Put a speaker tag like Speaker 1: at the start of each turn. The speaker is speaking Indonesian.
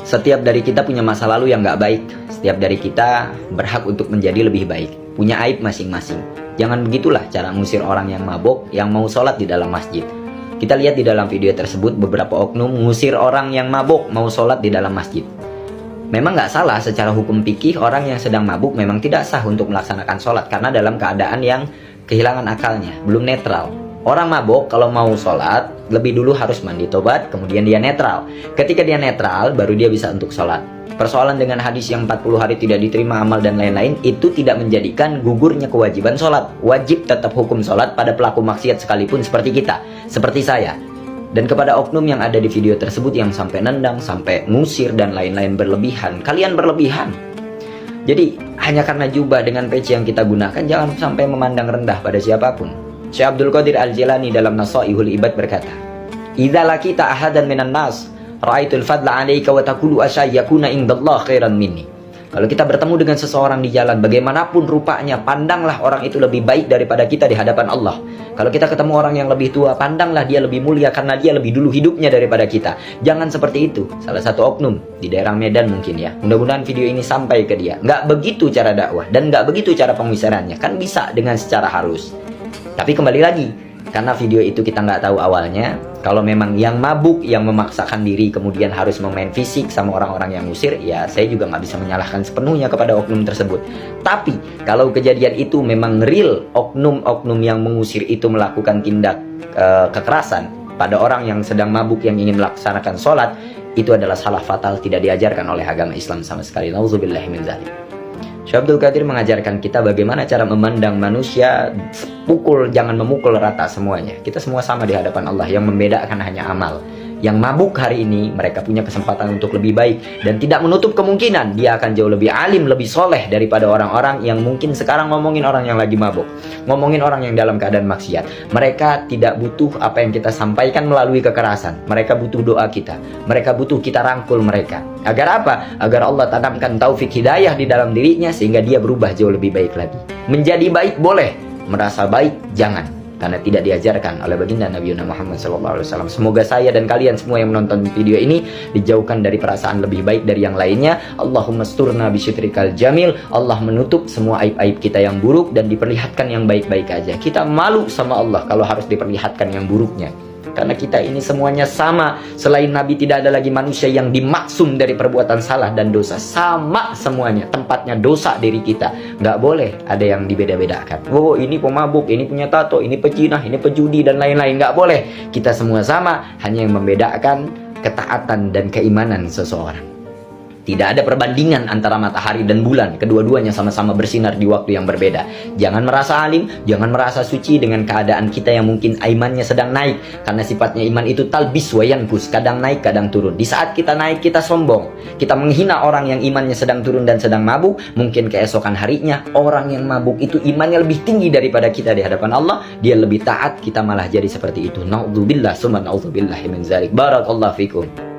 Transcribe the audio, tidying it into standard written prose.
Speaker 1: Setiap dari kita punya masa lalu yang nggak baik. Setiap dari kita berhak untuk menjadi lebih baik. Punya aib masing-masing. Jangan begitulah cara mengusir orang yang mabok, yang mau sholat di dalam masjid. Kita lihat di dalam video tersebut beberapa oknum mengusir orang yang mabok mau sholat di dalam masjid. Memang nggak salah secara hukum fikih, orang yang sedang mabuk memang tidak sah untuk melaksanakan sholat karena dalam keadaan yang kehilangan akalnya, belum netral. Orang mabuk kalau mau sholat lebih dulu harus mandi tobat, kemudian dia netral. Ketika dia netral baru dia bisa untuk sholat. Persoalan dengan hadis yang 40 hari tidak diterima amal dan lain-lain itu tidak menjadikan gugurnya kewajiban sholat. Wajib tetap hukum sholat pada pelaku maksiat sekalipun seperti kita, seperti saya. Dan kepada oknum yang ada di video tersebut yang sampai nendang, sampai ngusir dan lain-lain berlebihan, kalian berlebihan. Jadi hanya karena jubah dengan peci yang kita gunakan, jangan sampai memandang rendah pada siapapun. Syekh Abdul Qadir Al-Jilani dalam Nasaihul Ibad berkata, "Idza laqita ahadan minan nas, ra'aitul fadla 'alaika wa taqulu asyayakuna indallah khairan minni." Kalau kita bertemu dengan seseorang di jalan, bagaimanapun rupanya, pandanglah orang itu lebih baik daripada kita di hadapan Allah. Kalau kita ketemu orang yang lebih tua, pandanglah dia lebih mulia karena dia lebih dulu hidupnya daripada kita. Jangan seperti itu. Salah satu oknum di daerah Medan mungkin ya. Mudah-mudahan video ini sampai ke dia. Nggak begitu cara dakwah dan nggak begitu cara pengusirannya. Kan bisa dengan secara halus. Tapi kembali lagi, karena video itu kita nggak tahu awalnya. Kalau memang yang mabuk, yang memaksakan diri kemudian harus memain fisik sama orang-orang yang ngusir, ya saya juga nggak bisa menyalahkan sepenuhnya kepada oknum tersebut. Tapi kalau kejadian itu memang real, oknum-oknum yang mengusir itu melakukan tindak kekerasan pada orang yang sedang mabuk yang ingin melaksanakan sholat, itu adalah salah fatal, tidak diajarkan oleh agama Islam sama sekali. Nauzubillahi min dzalik. Syekh Abdul Qadir mengajarkan kita bagaimana cara memandang manusia, jangan memukul rata semuanya. Kita semua sama di hadapan Allah, yang membedakan hanya amal. Yang mabuk hari ini, mereka punya kesempatan untuk lebih baik. Dan tidak menutup kemungkinan dia akan jauh lebih alim, lebih soleh daripada orang-orang yang mungkin sekarang ngomongin orang yang lagi mabuk, ngomongin orang yang dalam keadaan maksiat. Mereka tidak butuh apa yang kita sampaikan melalui kekerasan. Mereka butuh doa kita. Mereka butuh kita rangkul mereka. Agar apa? Agar Allah tanamkan taufik hidayah di dalam dirinya sehingga dia berubah jauh lebih baik lagi. Menjadi baik boleh, merasa baik jangan. Karena tidak diajarkan oleh baginda Nabi Muhammad SAW. Semoga saya dan kalian semua yang menonton video ini dijauhkan dari perasaan lebih baik dari yang lainnya. Allahumma sturna bisyutrikal jamil. Allah menutup semua aib-aib kita yang buruk dan diperlihatkan yang baik-baik aja. Kita malu sama Allah kalau harus diperlihatkan yang buruknya. Karena kita ini semuanya sama. Selain Nabi tidak ada lagi manusia yang dimaksum dari perbuatan salah dan dosa. Sama semuanya. Tempatnya dosa diri kita. Nggak boleh ada yang dibeda-bedakan. Oh ini pemabuk, ini punya tato, ini pecinah, ini pejudi dan lain-lain. Nggak boleh. Kita semua sama. Hanya yang membedakan ketaatan dan keimanan seseorang. Tidak ada perbandingan antara matahari dan bulan. Kedua-duanya sama-sama bersinar di waktu yang berbeda. Jangan merasa alim, jangan merasa suci dengan keadaan kita yang mungkin imannya sedang naik. Karena sifatnya iman itu talbis wa yankus, kadang naik, kadang turun. Di saat kita naik, kita sombong. Kita menghina orang yang imannya sedang turun dan sedang mabuk. Mungkin keesokan harinya, orang yang mabuk itu imannya lebih tinggi daripada kita di hadapan Allah. Dia lebih taat, kita malah jadi seperti itu. Na'udzubillah, summa na'udzubillahi min dzalik. Barakallahu fikum.